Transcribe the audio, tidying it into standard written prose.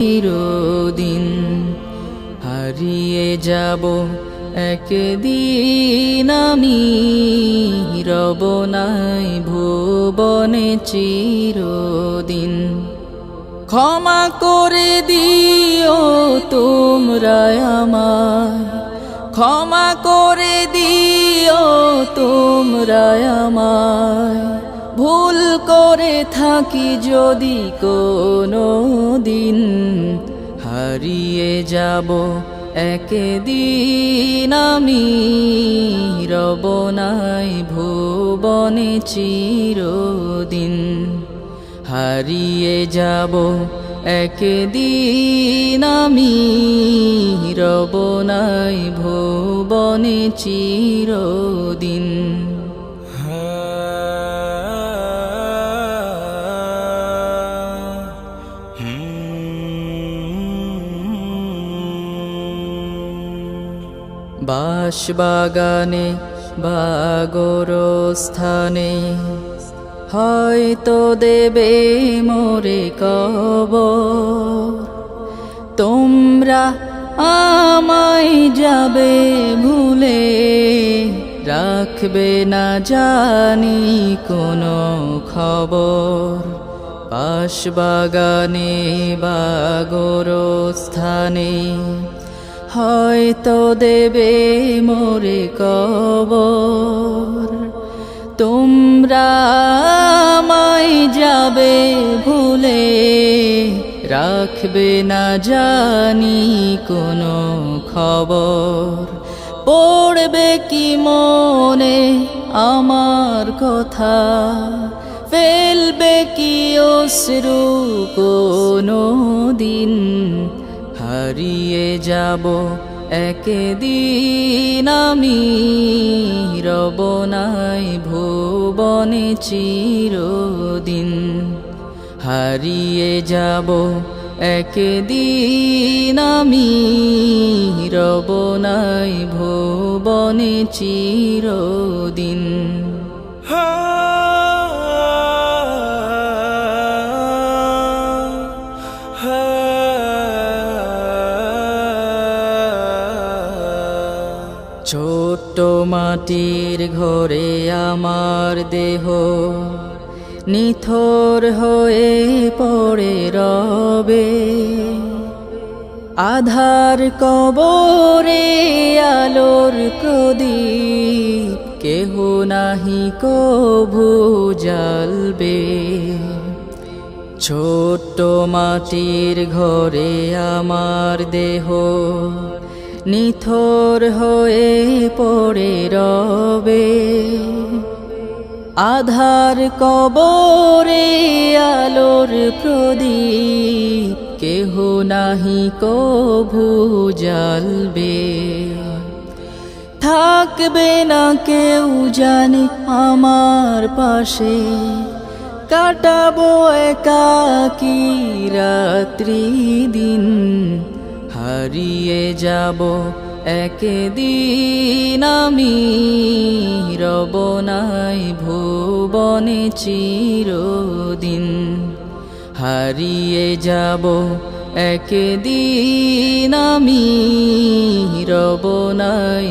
চিরদিন হারিয়ে যাব একদিন আমি রব নাই ভুবনে চিরদিন। ক্ষমা করে দিও তোমরা আমায়, ক্ষমা করে দিও তোমরা আমায়, ভুল করে থাকি যদি কোনো দিন হারিয়ে যাব একদিন আমি রব নাই ভুবনে চিরদিন। হারিয়ে যাব একদিন আমি রব নাই ভুবনে চিরদিন। বাঁশবাগানে বা গোরস্থানে হয়তো দেবে মোরে কবর, তোমরা আমায় যাবে ভুলে, রাখবে না জানি কোনো খবর। বাঁশবাগানে বা গোরস্থানে হয়তো দেবে মোরে কবর, তোমরা আমায় যাবে ভুলে, রাখবে না জানি কোনো খবর। পড়বে কি মনে আমার কথা, ফেলবে কি অশ্রু কোনো দিন হারিয়ে যাব একদিন আমি রব নাই ভুবনে চিরদিন। হারিয়ে যাব একদিন আমি রব নাই ভুবনে চিরদিন। ছোট্ট মাটির ঘরে আমার দেহ নিথর হয়ে পড়ে রবে, আধার কবরে আলোর প্রদীপ কেহ নাহি কভু জ্বালবে। ছোট্ট মাটির ঘরে আমার দেহ নিথর হয়ে পড়ে রবে, আধার কবরে আলোর প্রদীপ কেহ নাহি কভু জ্বালবে। থাকবে না কেউ জানে আমার পাশে, কাটাবো একাকী রাত্রি দিন হারিয়ে যাব একদিন আমি রব নাই ভুবনে চিরদিন। হারিয়ে যাব একদিন আমি রব নাই